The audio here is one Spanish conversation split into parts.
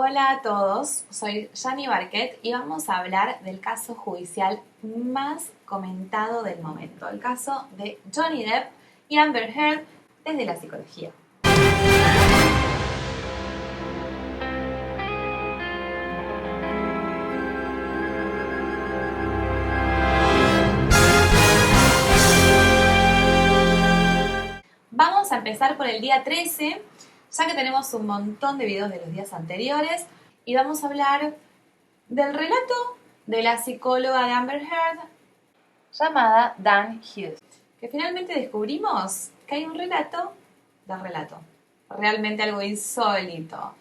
Hola a todos, soy Yani Barquet y vamos a hablar del caso judicial más comentado del momento, el caso de Johnny Depp y Amber Heard desde la psicología. Vamos a empezar por el día 13, ya que tenemos un montón de videos de los días anteriores, y vamos a hablar del relato de la psicóloga de Amber Heard, llamada Dan Hughes, que finalmente descubrimos que hay un relato del relato, realmente algo insólito.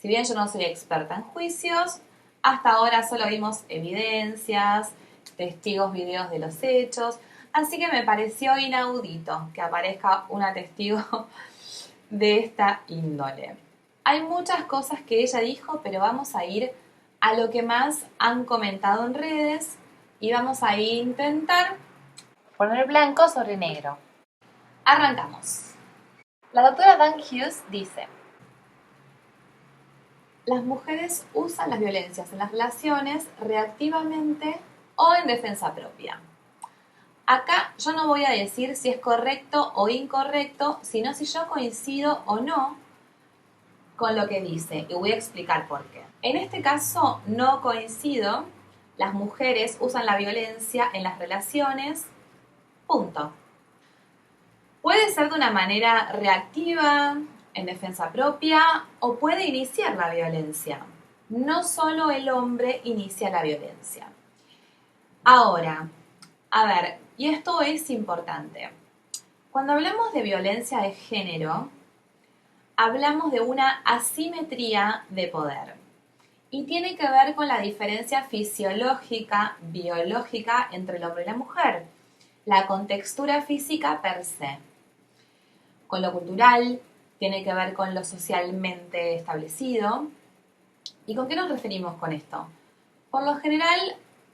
Si bien yo no soy experta en juicios, hasta ahora solo vimos evidencias, testigos, videos de los hechos, así que me pareció inaudito que aparezca una testigo de esta índole. Hay muchas cosas que ella dijo, pero vamos a ir a lo que más han comentado en redes y vamos a intentar poner blanco sobre negro. Arrancamos. La doctora Dan Hughes dice: las mujeres usan las violencias en las relaciones reactivamente o en defensa propia. Acá yo no voy a decir si es correcto o incorrecto, sino si yo coincido o no con lo que dice, y voy a explicar por qué. En este caso no coincido, las mujeres usan la violencia en las relaciones, punto. Puede ser de una manera reactiva, en defensa propia, o puede iniciar la violencia. No solo el hombre inicia la violencia. Ahora, a ver, y esto es importante. Cuando hablamos de violencia de género, hablamos de una asimetría de poder. Y tiene que ver con la diferencia fisiológica, biológica entre el hombre y la mujer. La contextura física per se. Con lo cultural, tiene que ver con lo socialmente establecido. ¿Y con qué nos referimos con esto? Por lo general,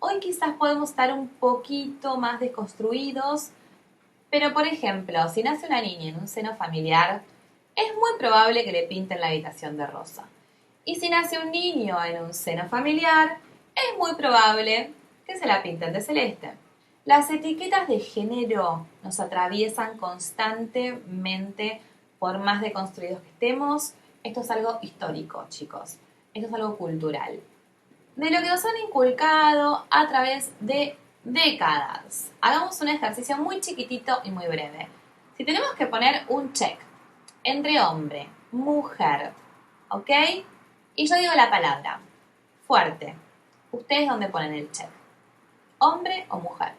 hoy quizás podemos estar un poquito más desconstruidos, pero por ejemplo, si nace una niña en un seno familiar, es muy probable que le pinten la habitación de rosa. Y si nace un niño en un seno familiar, es muy probable que se la pinten de celeste. Las etiquetas de género nos atraviesan constantemente por más deconstruidos que estemos. Esto es algo histórico, chicos. Esto es algo cultural. De lo que nos han inculcado a través de décadas. Hagamos un ejercicio muy chiquitito y muy breve. Si tenemos que poner un check entre hombre, mujer, ¿ok? Y yo digo la palabra fuerte. ¿Ustedes dónde ponen el check? ¿Hombre o mujer?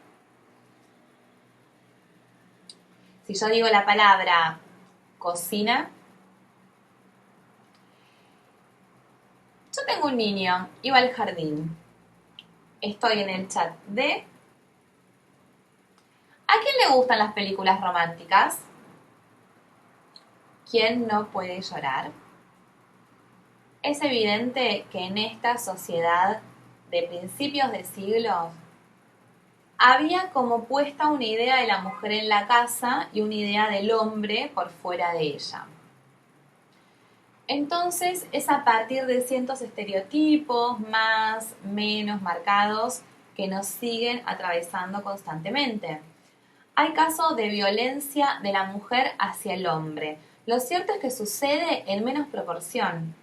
Si yo digo la palabra cocina, yo tengo un niño, iba al jardín. Estoy en el chat de... ¿A quién le gustan las películas románticas? ¿Quién no puede llorar? Es evidente que en esta sociedad de principios de siglo había como puesta una idea de la mujer en la casa y una idea del hombre por fuera de ella. Entonces es a partir de ciertos estereotipos más, menos marcados que nos siguen atravesando constantemente. Hay casos de violencia de la mujer hacia el hombre. Lo cierto es que sucede en menos proporción.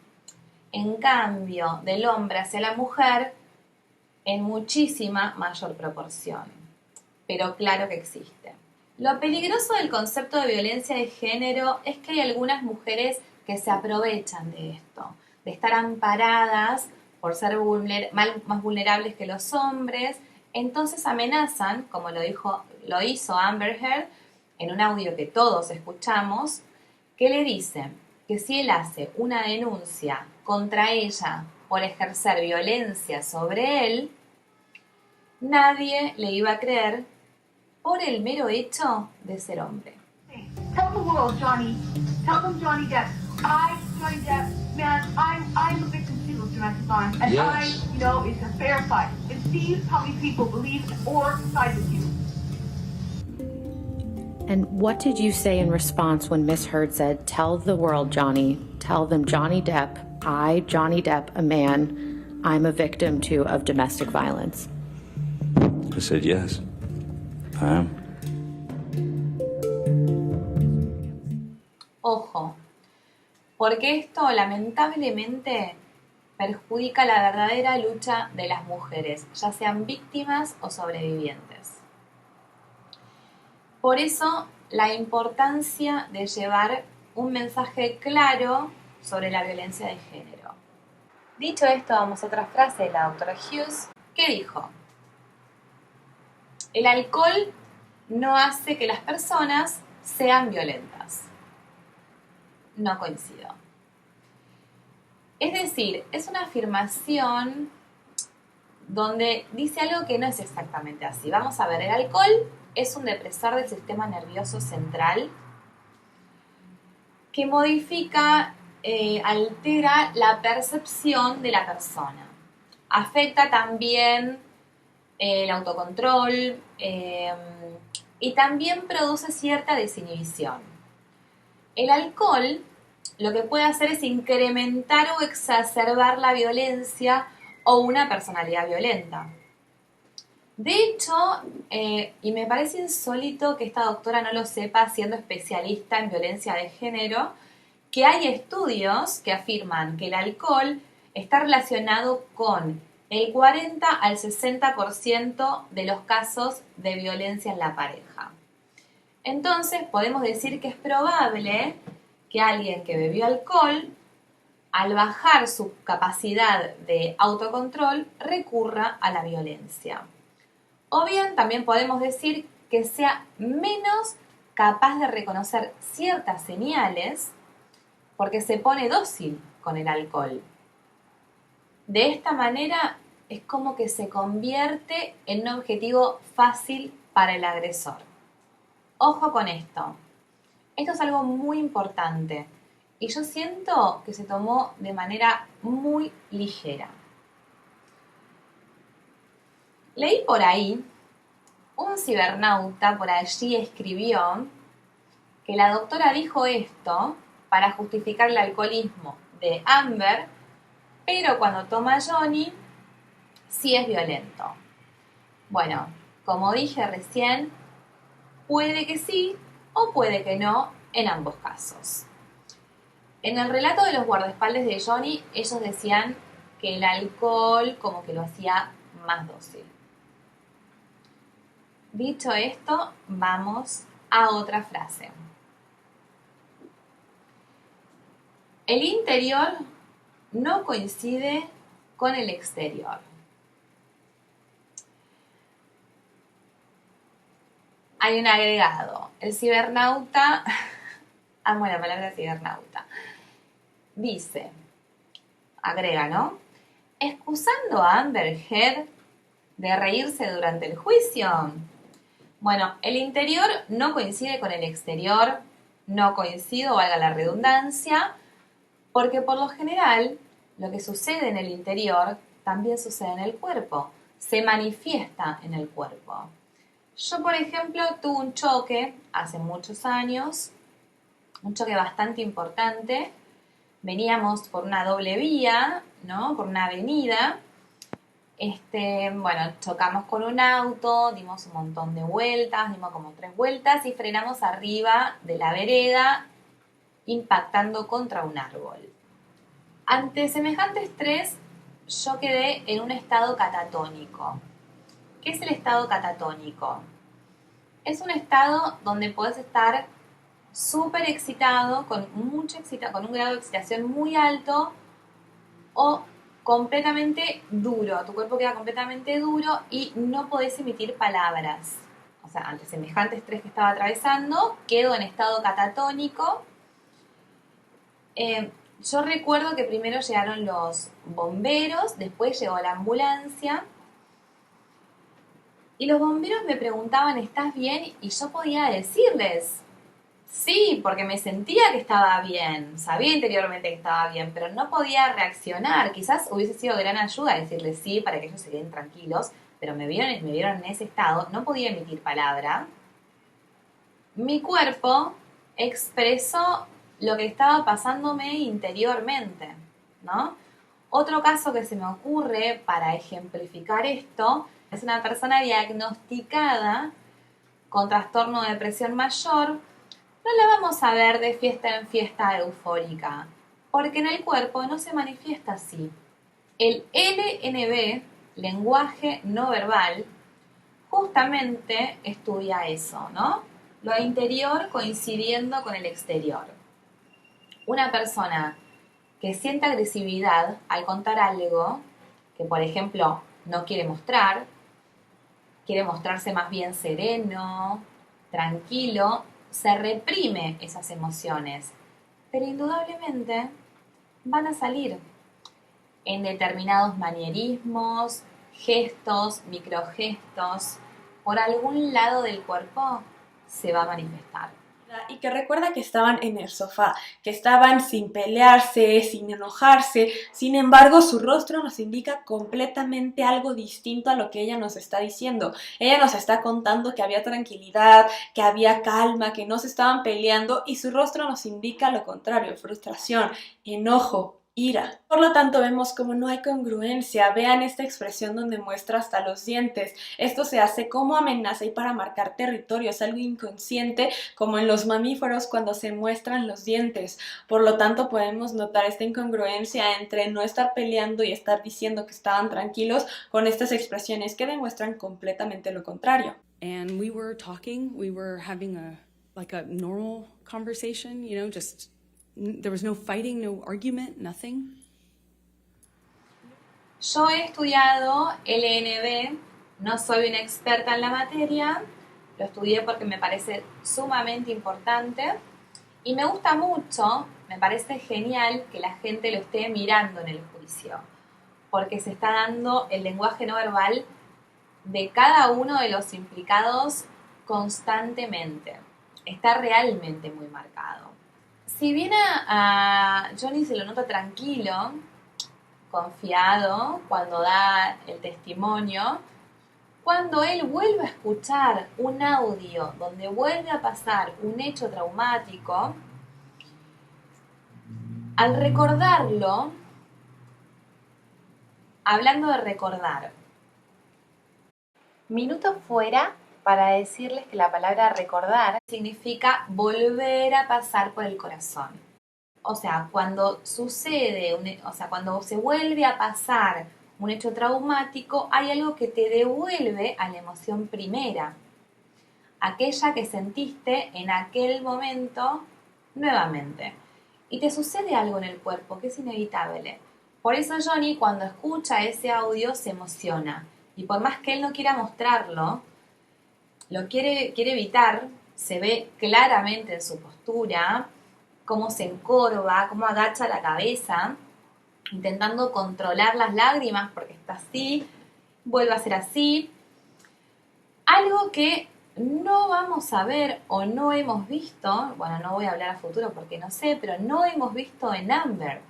En cambio, del hombre hacia la mujer, en muchísima mayor proporción. Pero claro que existe. Lo peligroso del concepto de violencia de género es que hay algunas mujeres que se aprovechan de esto, de estar amparadas por ser más vulnerables que los hombres, entonces amenazan, como lo hizo Amber Heard, en un audio que todos escuchamos, que le dice que si él hace una denuncia contra ella por ejercer violencia sobre él, nadie le iba a creer por el mero hecho de ser hombre. Tell the world, Johnny. Tell them, Johnny Depp. Johnny Depp, man, I'm a victim too of domestic violence, and yes. It's a fair fight. And see how many people believe or side with you. And what did you say in response when Miss Heard said, "Tell the world, Johnny"? tell them, Johnny Depp, I, Johnny Depp, a man, I'm a victim too of domestic violence? I said, yes, I am. Ojo, porque esto lamentablemente perjudica la verdadera lucha de las mujeres, ya sean víctimas o sobrevivientes. Por eso, la importancia de llevar un mensaje claro sobre la violencia de género. Dicho esto, vamos a otra frase de la doctora Hughes. ¿Qué dijo? El alcohol no hace que las personas sean violentas. No coincido. Es decir, es una afirmación donde dice algo que no es exactamente así. Vamos a ver, el alcohol es un depresor del sistema nervioso central que modifica, altera la percepción de la persona. Afecta también el autocontrol y también produce cierta desinhibición. El alcohol lo que puede hacer es incrementar o exacerbar la violencia o una personalidad violenta. De hecho, y me parece insólito que esta doctora no lo sepa siendo especialista en violencia de género, que hay estudios que afirman que el alcohol está relacionado con el 40 al 60% de los casos de violencia en la pareja. Entonces, podemos decir que es probable que alguien que bebió alcohol, al bajar su capacidad de autocontrol, recurra a la violencia. O bien también podemos decir que sea menos capaz de reconocer ciertas señales porque se pone dócil con el alcohol. De esta manera es como que se convierte en un objetivo fácil para el agresor. Ojo con esto. Esto es algo muy importante y yo siento que se tomó de manera muy ligera. Leí por ahí, un cibernauta por allí escribió que la doctora dijo esto para justificar el alcoholismo de Amber, pero cuando toma Johnny, sí es violento. Bueno, como dije recién, puede que sí o puede que no en ambos casos. En el relato de los guardaespaldas de Johnny, ellos decían que el alcohol como que lo hacía más dócil. Dicho esto, vamos a otra frase. El interior no coincide con el exterior. Hay un agregado. El cibernauta, amo la palabra cibernauta, dice, agrega, ¿no? Excusando a Amber Heard de reírse durante el juicio. Bueno, el interior no coincide con el exterior, no coincido, valga la redundancia, porque por lo general lo que sucede en el interior también sucede en el cuerpo, se manifiesta en el cuerpo. Yo, por ejemplo, tuve un choque hace muchos años, un choque bastante importante. Veníamos por una doble vía, ¿no? Por una avenida. Bueno, chocamos con un auto, dimos un montón de vueltas, dimos como 3 vueltas y frenamos arriba de la vereda, impactando contra un árbol. Ante semejante estrés, yo quedé en un estado catatónico. ¿Qué es el estado catatónico? Es un estado donde podés estar súper excitado, con un grado de excitación muy alto, o completamente duro. Tu cuerpo queda completamente duro y no podés emitir palabras. O sea, ante semejante estrés que estaba atravesando, quedo en estado catatónico. Yo recuerdo que primero llegaron los bomberos, después llegó la ambulancia. Y los bomberos me preguntaban, ¿estás bien? Y yo podía decirles, sí, porque me sentía que estaba bien, sabía interiormente que estaba bien, pero no podía reaccionar. Quizás hubiese sido gran ayuda decirles sí para que ellos se queden tranquilos, pero me vieron en ese estado, no podía emitir palabra. Mi cuerpo expresó lo que estaba pasándome interiormente, ¿no? Otro caso que se me ocurre para ejemplificar esto es una persona diagnosticada con trastorno de depresión mayor. No la vamos a ver de fiesta en fiesta eufórica, porque en el cuerpo no se manifiesta así. El LNB, lenguaje no verbal, justamente estudia eso, ¿no? Lo interior coincidiendo con el exterior. Una persona que siente agresividad al contar algo que, por ejemplo, no quiere mostrar, quiere mostrarse más bien sereno, tranquilo, se reprime esas emociones, pero indudablemente van a salir en determinados manierismos, gestos, microgestos, por algún lado del cuerpo se va a manifestar. Y que recuerda que estaban en el sofá, que estaban sin pelearse, sin enojarse. Sin embargo, su rostro nos indica completamente algo distinto a lo que ella nos está diciendo. Ella nos está contando que había tranquilidad, que había calma, que no se estaban peleando, y su rostro nos indica lo contrario: frustración, enojo, ira. Por lo tanto, vemos como no hay congruencia. Vean esta expresión donde muestra hasta los dientes. Esto se hace como amenaza y para marcar territorio. Es algo inconsciente, como en los mamíferos cuando se muestran los dientes. Por lo tanto, podemos notar esta incongruencia entre no estar peleando y estar diciendo que estaban tranquilos con estas expresiones que demuestran completamente lo contrario. And we were talking, we were having a normal conversation, just there was no fighting, no argument, nothing. Yo he estudiado LNB, no soy una experta en la materia, lo estudié porque me parece sumamente importante y me gusta mucho, me parece genial que la gente lo esté mirando en el juicio, porque se está dando el lenguaje no verbal de cada uno de los implicados constantemente. Está realmente muy marcado. Si bien a Johnny se lo nota tranquilo, confiado, cuando da el testimonio, cuando él vuelve a escuchar un audio donde vuelve a pasar un hecho traumático, al recordarlo, hablando de recordar. Minuto fuera para decirles que la palabra recordar Significa volver a pasar por el corazón. O sea, cuando sucede, cuando se vuelve a pasar un hecho traumático, hay algo que te devuelve a la emoción primera. Aquella que sentiste en aquel momento nuevamente. Y te sucede algo en el cuerpo que es inevitable. Por eso Johnny, cuando escucha ese audio, se emociona. Y por más que él no quiera mostrarlo, lo quiere evitar, se ve claramente en su postura, cómo se encorva, cómo agacha la cabeza, intentando controlar las lágrimas porque está así, vuelve a ser así. Algo que no vamos a ver o no hemos visto, bueno, no voy a hablar a futuro porque no sé, pero no hemos visto en Amber,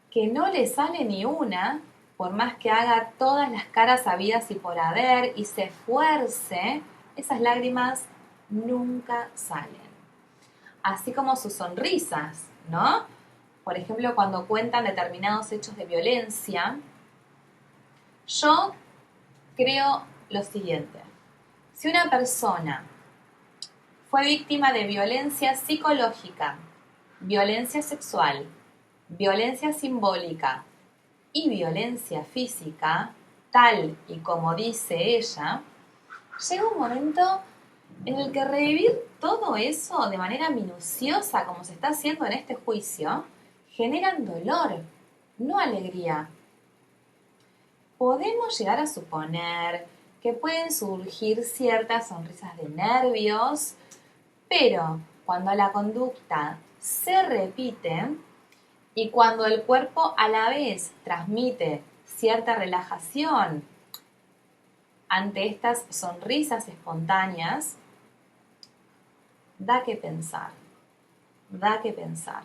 que no le sale ni una, por más que haga todas las caras habidas y por haber y se esfuerce, esas lágrimas nunca salen. Así como sus sonrisas, ¿no? Por ejemplo, cuando cuentan determinados hechos de violencia, yo creo lo siguiente. Si una persona fue víctima de violencia psicológica, violencia sexual, violencia simbólica y violencia física, tal y como dice ella, llega un momento en el que revivir todo eso de manera minuciosa, como se está haciendo en este juicio, generan dolor, no alegría. Podemos llegar a suponer que pueden surgir ciertas sonrisas de nervios, pero cuando la conducta se repite y cuando el cuerpo a la vez transmite cierta relajación ante estas sonrisas espontáneas, da que pensar, da que pensar.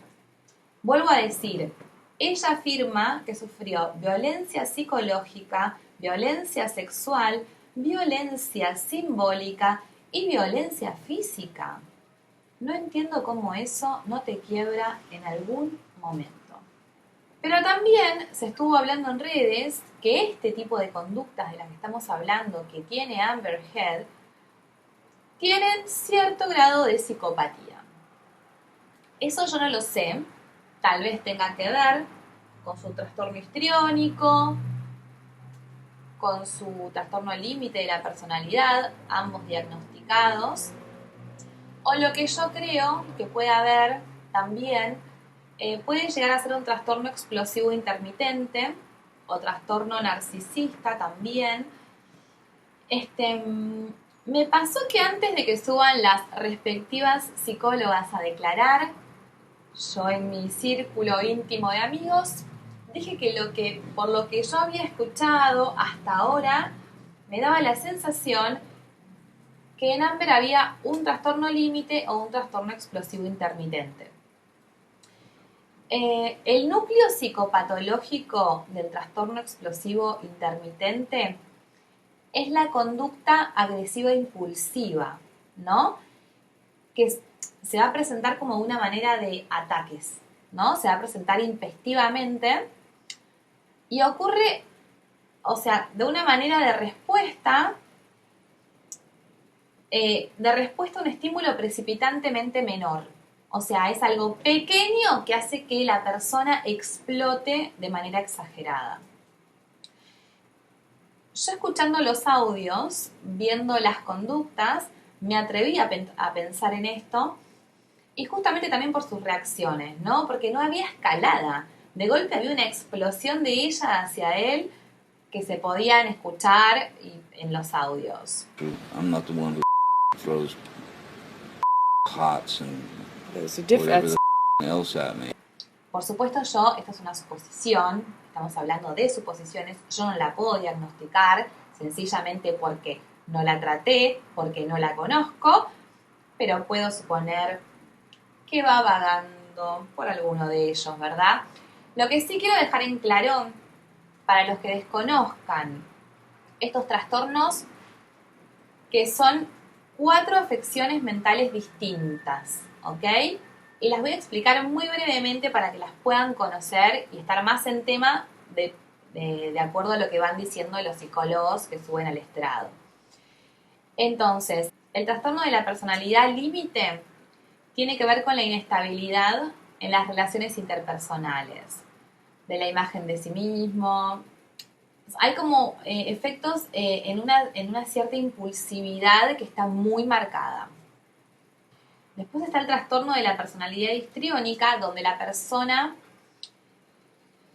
Vuelvo a decir, ella afirma que sufrió violencia psicológica, violencia sexual, violencia simbólica y violencia física. No entiendo cómo eso no te quiebra en algún momento. Pero también se estuvo hablando en redes que este tipo de conductas de las que estamos hablando, que tiene Amber Heard, tienen cierto grado de psicopatía. Eso yo no lo sé, tal vez tenga que ver con su trastorno histriónico, con su trastorno límite de la personalidad, ambos diagnosticados, o lo que yo creo que puede haber también, puede llegar a ser un trastorno explosivo intermitente o trastorno narcisista también. Me pasó que antes de que suban las respectivas psicólogas a declarar, yo en mi círculo íntimo de amigos dije que por lo que yo había escuchado hasta ahora, me daba la sensación que en Amber había un trastorno límite o un trastorno explosivo intermitente. El núcleo psicopatológico del trastorno explosivo intermitente es la conducta agresiva impulsiva, ¿no? Que se va a presentar como una manera de ataques, ¿no? Se va a presentar intempestivamente y ocurre, o sea, de una manera de respuesta a un estímulo precipitantemente menor. O sea, es algo pequeño que hace que la persona explote de manera exagerada. Yo escuchando los audios, viendo las conductas, me atreví a pensar en esto y justamente también por sus reacciones, ¿no? Porque no había escalada. De golpe había una explosión de ella hacia él que se podían escuchar en los audios. I'm not the one who throws hots and There's a whatever difference. the else at me. Por supuesto esta es una suposición, estamos hablando de suposiciones, yo no la puedo diagnosticar sencillamente porque no la traté, porque no la conozco, pero puedo suponer que va vagando por alguno de ellos, ¿verdad? Lo que sí quiero dejar en claro, para los que desconozcan estos trastornos, que son 4 afecciones mentales distintas, ¿ok? Y las voy a explicar muy brevemente para que las puedan conocer y estar más en tema de acuerdo a lo que van diciendo los psicólogos que suben al estrado. Entonces, el trastorno de la personalidad límite tiene que ver con la inestabilidad en las relaciones interpersonales, de la imagen de sí mismo. Hay como efectos en una cierta impulsividad que está muy marcada. Después está el trastorno de la personalidad histriónica, donde la persona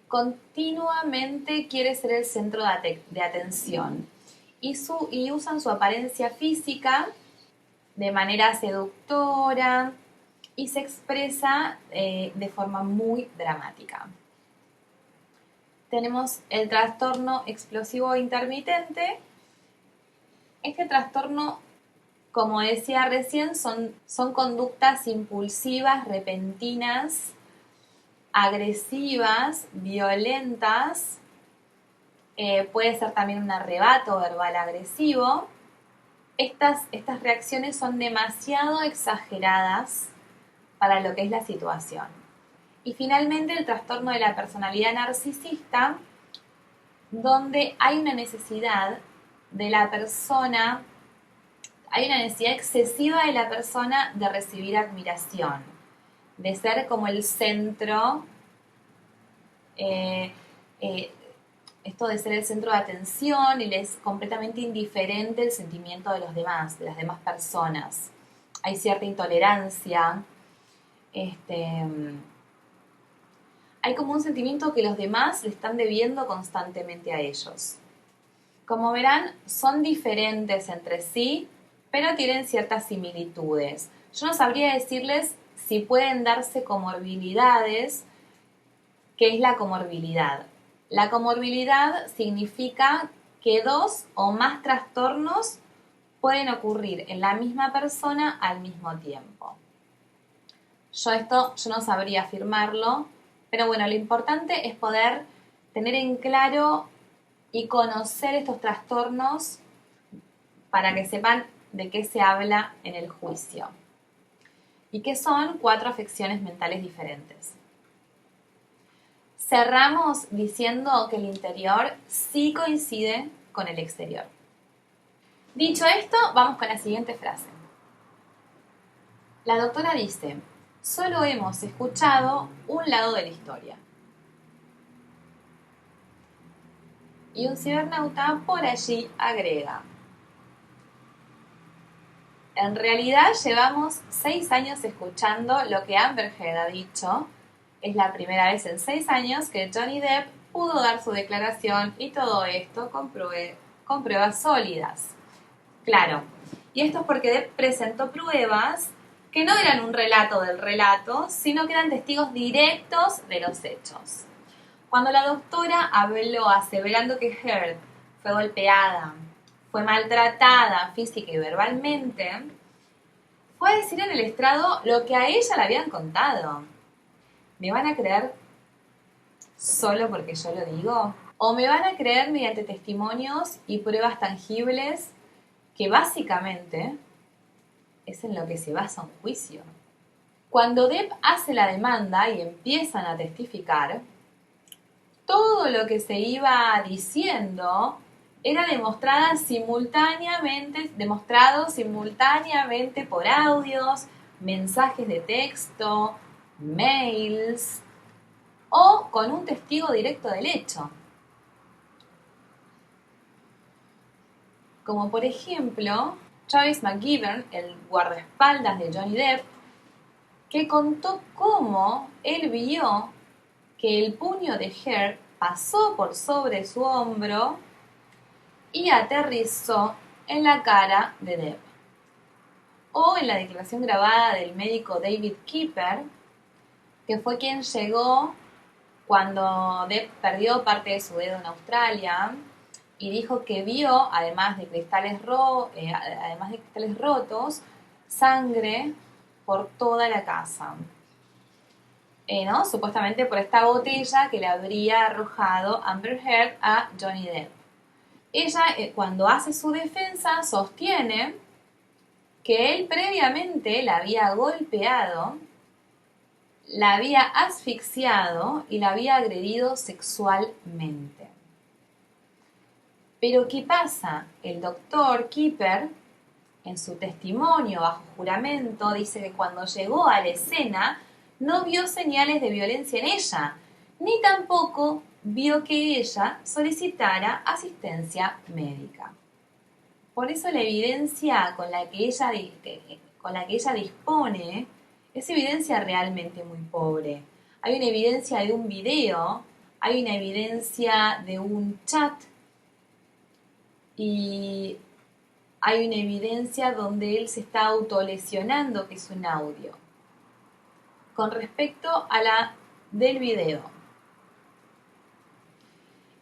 continuamente quiere ser el centro de atención y usan su apariencia física de manera seductora y se expresa de forma muy dramática. Tenemos el trastorno explosivo intermitente. Este trastorno, como decía recién, son conductas impulsivas, repentinas, agresivas, violentas. Puede ser también un arrebato verbal agresivo. Estas reacciones son demasiado exageradas para lo que es la situación. Y finalmente el trastorno de la personalidad narcisista, donde hay una necesidad de la persona, hay una necesidad excesiva de la persona de recibir admiración, de ser como el centro, esto de ser el centro de atención, y le es completamente indiferente el sentimiento de los demás, de las demás personas. Hay cierta intolerancia, hay como un sentimiento que los demás le están debiendo constantemente a ellos. Como verán, son diferentes entre sí, pero tienen ciertas similitudes. Yo no sabría decirles si pueden darse comorbilidades. ¿Qué es la comorbilidad? La comorbilidad significa que 2 o más trastornos pueden ocurrir en la misma persona al mismo tiempo. Yo no sabría afirmarlo, pero bueno, lo importante es poder tener en claro y conocer estos trastornos para que sepan de qué se habla en el juicio. y que son 4 afecciones mentales diferentes. Cerramos diciendo que el interior sí coincide con el exterior. Dicho esto, vamos con la siguiente frase. La doctora dice, solo hemos escuchado un lado de la historia. Y un cibernauta por allí agrega, en realidad llevamos 6 años escuchando lo que Amber Heard ha dicho. Es la primera vez en 6 años que Johnny Depp pudo dar su declaración y todo esto con pruebas sólidas. Claro, y esto es porque Depp presentó pruebas que no eran un relato del relato, sino que eran testigos directos de los hechos. Cuando la doctora habló aseverando que Heard fue golpeada, fue maltratada física y verbalmente, fue a decir en el estrado lo que a ella le habían contado. ¿Me van a creer solo porque yo lo digo? ¿O me van a creer mediante testimonios y pruebas tangibles que básicamente es en lo que se basa un juicio? Cuando Depp hace la demanda y empiezan a testificar, todo lo que se iba diciendo era demostrado simultáneamente por audios, mensajes de texto, mails o con un testigo directo del hecho. Como por ejemplo, Travis McGivern, el guardaespaldas de Johnny Depp, que contó cómo él vio que el puño de Heard pasó por sobre su hombro y aterrizó en la cara de Depp. O en la declaración grabada del médico David Kieper, que fue quien llegó cuando Depp perdió parte de su dedo en Australia y dijo que vio, además de cristales rotos, sangre por toda la casa. ¿No? Supuestamente por esta botella que le habría arrojado Amber Heard a Johnny Depp. Ella, cuando hace su defensa, sostiene que él previamente la había golpeado, la había asfixiado y la había agredido sexualmente. Pero ¿qué pasa? El doctor Kieper, en su testimonio bajo juramento, dice que cuando llegó a la escena no vio señales de violencia en ella, ni tampoco vio que ella solicitara asistencia médica. Por eso la evidencia con la que ella dispone es evidencia realmente muy pobre. Hay una evidencia de un video, hay una evidencia de un chat y hay una evidencia donde él se está autolesionando, que es un audio. Con respecto a la del video.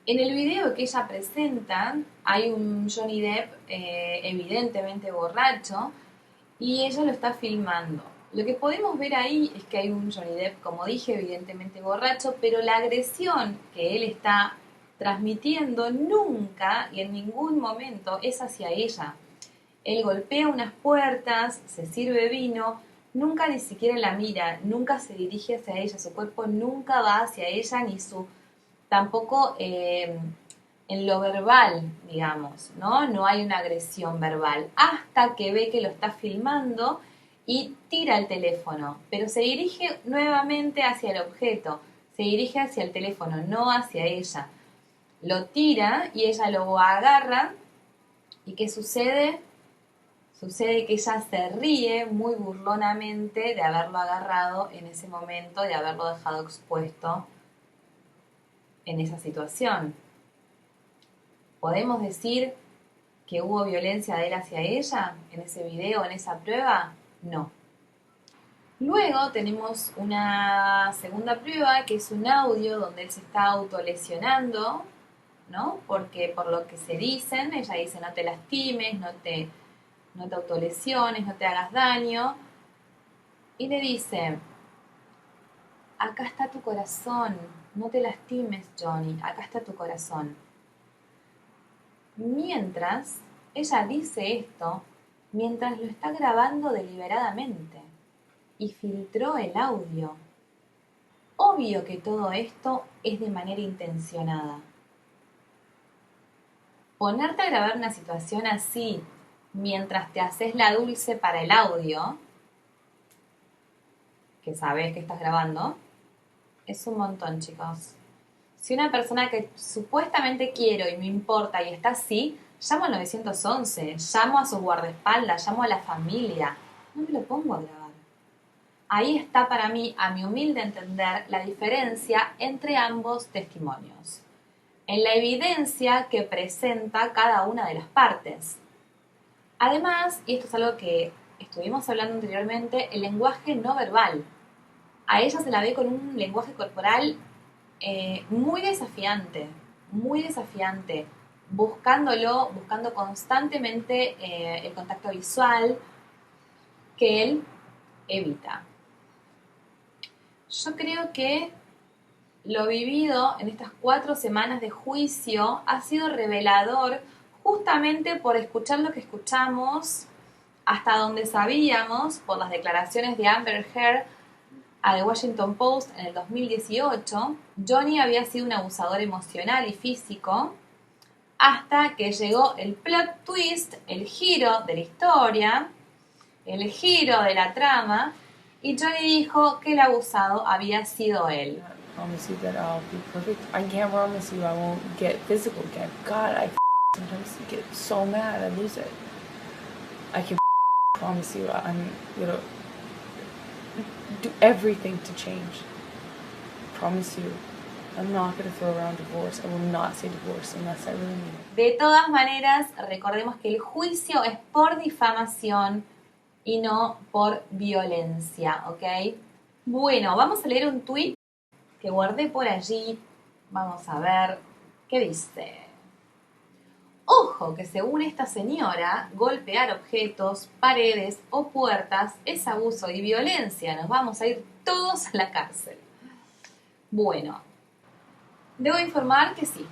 En el video que ella presenta hay un Johnny Depp evidentemente borracho y ella lo está filmando. Lo que podemos ver ahí es que hay un Johnny Depp, como dije, evidentemente borracho, pero la agresión que él está transmitiendo nunca y en ningún momento es hacia ella. Él golpea unas puertas, se sirve vino, nunca ni siquiera la mira, nunca se dirige hacia ella, su cuerpo nunca va hacia ella, ni tampoco en lo verbal, digamos, ¿no? No hay una agresión verbal, hasta que ve que lo está filmando y tira el teléfono, pero se dirige nuevamente hacia el objeto, se dirige hacia el teléfono, no hacia ella. Lo tira y ella lo agarra, ¿y qué sucede? Sucede que ella se ríe muy burlonamente de haberlo agarrado en ese momento, de haberlo dejado expuesto en esa situación. ¿Podemos decir que hubo violencia de él hacia ella en ese video, en esa prueba? No. Luego tenemos una segunda prueba que es un audio donde él se está autolesionando, ¿no? Porque por lo que se dicen, ella dice no te lastimes, no te autolesiones, no te hagas daño. Y le dice, acá está tu corazón, no te lastimes, Johnny, acá está tu corazón. Mientras ella dice esto, mientras lo está grabando deliberadamente. y filtró el audio. Obvio que todo esto es de manera intencionada. Ponerte a grabar una situación así mientras te haces la dulce para el audio, que sabes que estás grabando, es un montón, chicos. Si una persona que supuestamente quiero y me importa y está así, llamo al 911, llamo a sus guardaespaldas, llamo a la familia. No me lo pongo a grabar. Ahí está para mí, a mi humilde entender, la diferencia entre ambos testimonios. En la evidencia que presenta cada una de las partes. Además, y esto es algo que estuvimos hablando anteriormente, el lenguaje no verbal. A ella se la ve con un lenguaje corporal muy desafiante, buscando constantemente el contacto visual que él evita. Yo creo que lo vivido en estas 4 semanas de juicio ha sido revelador justamente por escuchar lo que escuchamos, hasta donde sabíamos, por las declaraciones de Amber Heard a The Washington Post en el 2018, Johnny había sido un abusador emocional y físico, hasta que llegó el plot twist, el giro de la historia, el giro de la trama, y Johnny dijo que el abusado había sido él. I promise you that I'll be perfect. I can't promise you I won't get physical again. God, I sometimes get so mad I lose it. I can promise you I'm gonna do everything to change. Promise you. I'm not gonna throw around divorce. I will not say divorce unless I really mean it. De todas maneras, recordemos que el juicio es por difamación y no por violencia, ¿ok? Bueno, vamos a leer un tuit que guardé por allí. Vamos a ver qué dice. Ojo que según esta señora, golpear objetos, paredes o puertas es abuso y violencia. Nos vamos a ir todos a la cárcel. Bueno, debo informar que sí,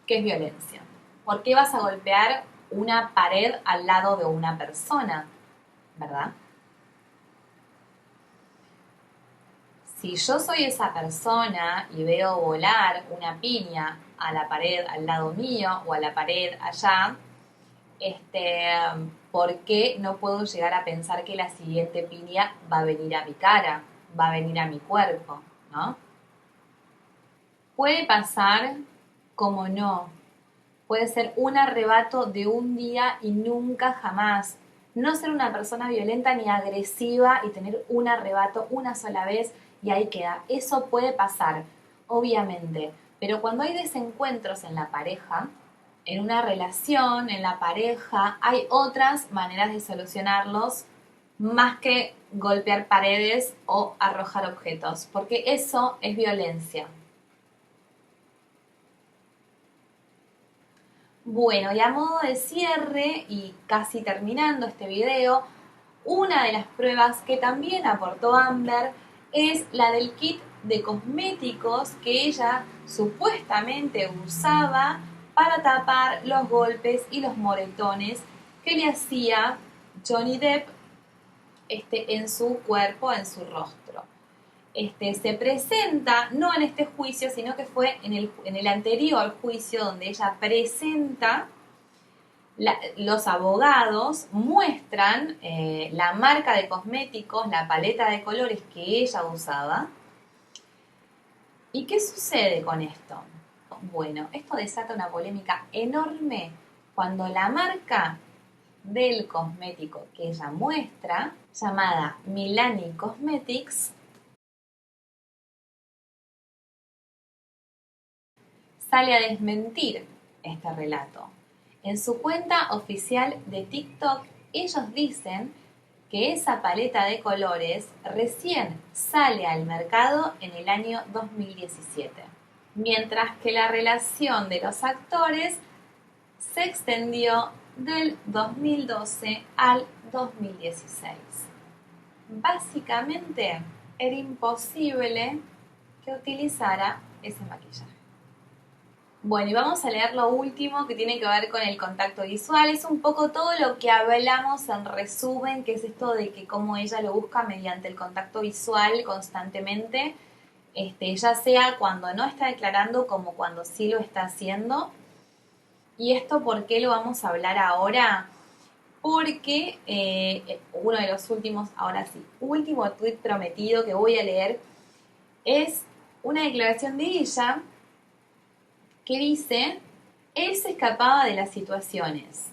que es violencia. ¿Por qué vas a golpear una pared al lado de una persona? ¿Verdad? Si yo soy esa persona y veo volar una piña a la pared al lado mío o a la pared allá, ¿por qué no puedo llegar a pensar que la siguiente piña va a venir a mi cara, va a venir a mi cuerpo, ¿no? Puede pasar como no. Puede ser un arrebato de un día y nunca jamás. No ser una persona violenta ni agresiva y tener un arrebato una sola vez y ahí queda. Eso puede pasar, obviamente. Pero cuando hay desencuentros en la pareja, en una relación, en la pareja, hay otras maneras de solucionarlos más que golpear paredes o arrojar objetos, porque eso es violencia. Bueno, y a modo de cierre y casi terminando este video, una de las pruebas que también aportó Amber es la del kit de cosméticos que ella supuestamente usaba para tapar los golpes y los moretones que le hacía Johnny Depp en su cuerpo, en su rostro. Se presenta, no en este juicio, sino que fue en el anterior juicio donde ella presenta, los abogados muestran la marca de cosméticos, la paleta de colores que ella usaba. ¿Y qué sucede con esto? Bueno, esto desata una polémica enorme cuando la marca del cosmético que ella muestra, llamada Milani Cosmetics, sale a desmentir este relato. En su cuenta oficial de TikTok, ellos dicen que esa paleta de colores recién sale al mercado en el año 2017, mientras que la relación de los actores se extendió del 2012 al 2016. Básicamente, era imposible que utilizara ese maquillaje. Bueno, y vamos a leer lo último que tiene que ver con el contacto visual. Es un poco todo lo que hablamos en resumen, que es esto de que cómo ella lo busca mediante el contacto visual constantemente, ya sea cuando no está declarando como cuando sí lo está haciendo. ¿Y esto por qué lo vamos a hablar ahora? Porque uno de los últimos, ahora sí, último tweet prometido que voy a leer es una declaración de ella que dice: él se escapaba de las situaciones,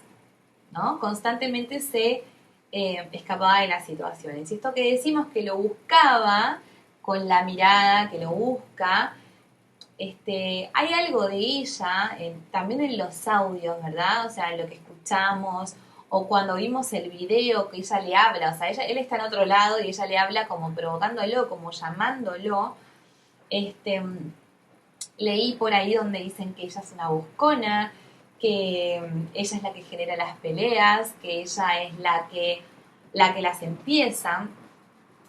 ¿no? Constantemente se escapaba de las situaciones. Y esto que decimos que lo buscaba con la mirada, que lo busca, hay algo de ella, también en los audios, ¿verdad? O sea, en lo que escuchamos, o cuando vimos el video que ella le habla, o sea, él está en otro lado y ella le habla como provocándolo, como llamándolo. Leí por ahí donde dicen que ella es una buscona, que ella es la que genera las peleas, que ella es la que las empieza.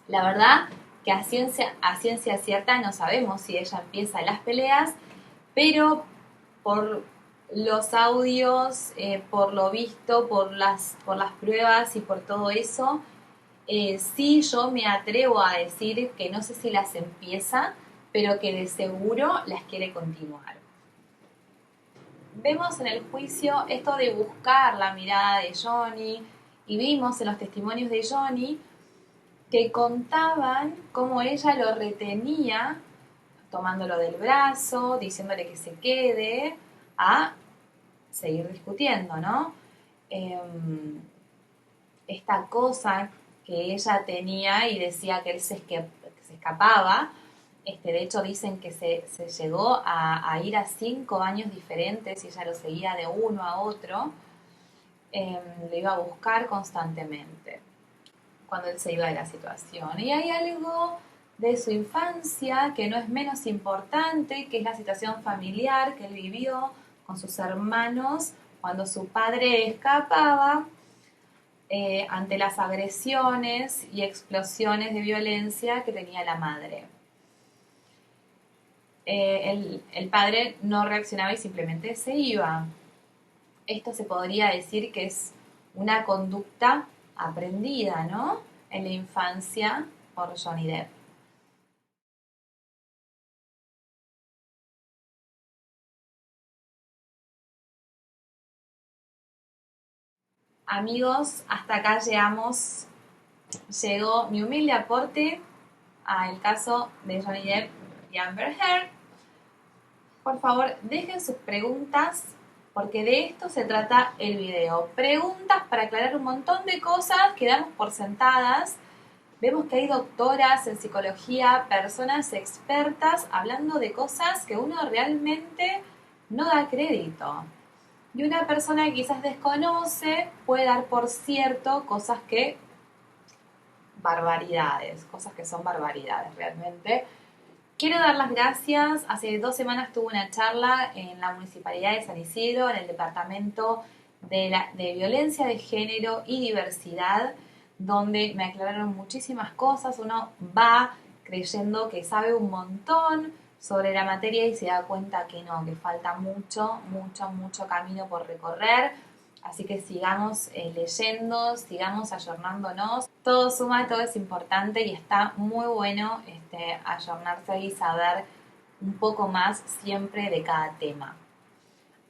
La verdad que a ciencia cierta no sabemos si ella empieza las peleas, pero por los audios, por lo visto, por las pruebas y por todo eso, sí yo me atrevo a decir que no sé si las empieza, pero que de seguro las quiere continuar. Vemos en el juicio esto de buscar la mirada de Johnny, y vimos en los testimonios de Johnny que contaban cómo ella lo retenía, tomándolo del brazo, diciéndole que se quede, a seguir discutiendo, ¿no? Esta cosa que ella tenía y decía que él se escapaba. De hecho, dicen que se llegó a ir a 5 baños diferentes y ella lo seguía de uno a otro. Lo iba a buscar constantemente cuando él se iba de la situación. Y hay algo de su infancia que no es menos importante, que es la situación familiar que él vivió con sus hermanos cuando su padre escapaba ante las agresiones y explosiones de violencia que tenía la madre. El padre no reaccionaba y simplemente se iba. Esto se podría decir que es una conducta aprendida, ¿no? En la infancia por Johnny Depp. Amigos, hasta acá llegó mi humilde aporte al caso de Johnny Depp y Amber Heard. Por favor, dejen sus preguntas, porque de esto se trata el video. Preguntas para aclarar un montón de cosas que damos por sentadas. Vemos que hay doctoras en psicología, personas expertas hablando de cosas que uno realmente no da crédito. Y una persona que quizás desconoce puede dar por cierto cosas que son barbaridades realmente. Quiero dar las gracias. Hace 2 semanas tuve una charla en la Municipalidad de San Isidro, en el Departamento de Violencia de Género y Diversidad, donde me aclararon muchísimas cosas. Uno va creyendo que sabe un montón sobre la materia y se da cuenta que no, que falta mucho camino por recorrer. Así que sigamos leyendo, sigamos ayornándonos. Todo suma, todo es importante y está muy bueno ayornarse y saber un poco más siempre de cada tema.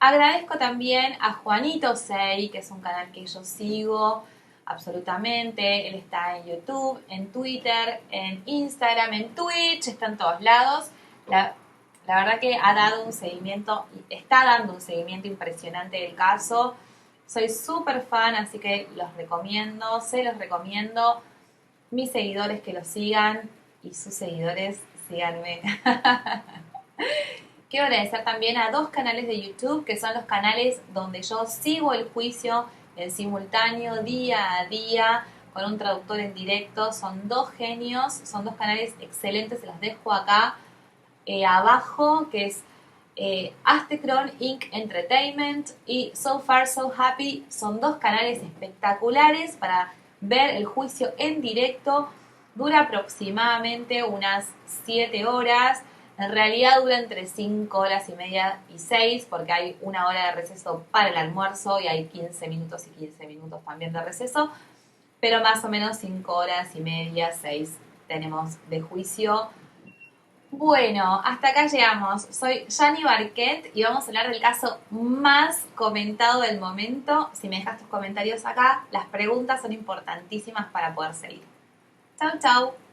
Agradezco también a Juanito Sei, que es un canal que yo sigo absolutamente. Él está en YouTube, en Twitter, en Instagram, en Twitch, está en todos lados. La verdad que está dando un seguimiento impresionante del caso. Soy súper fan, así que se los recomiendo. Mis seguidores que lo sigan y sus seguidores síganme. Quiero agradecer también a 2 canales de YouTube, que son los canales donde yo sigo el juicio en simultáneo, día a día, con un traductor en directo. Son 2 genios, son 2 canales excelentes, se los dejo acá abajo, que es Astecron Inc. Entertainment y So Far So Happy. Son 2 canales espectaculares para ver el juicio en directo. Dura aproximadamente unas 7 horas. En realidad dura entre 5 horas y media y 6, porque hay 1 hora de receso para el almuerzo y hay 15 minutos y 15 minutos también de receso, pero más o menos 5 horas y media, 6 tenemos de juicio. Bueno, hasta acá llegamos. Soy Yani Barquet y vamos a hablar del caso más comentado del momento. Si me dejas tus comentarios acá, las preguntas son importantísimas para poder seguir. Chau, chau.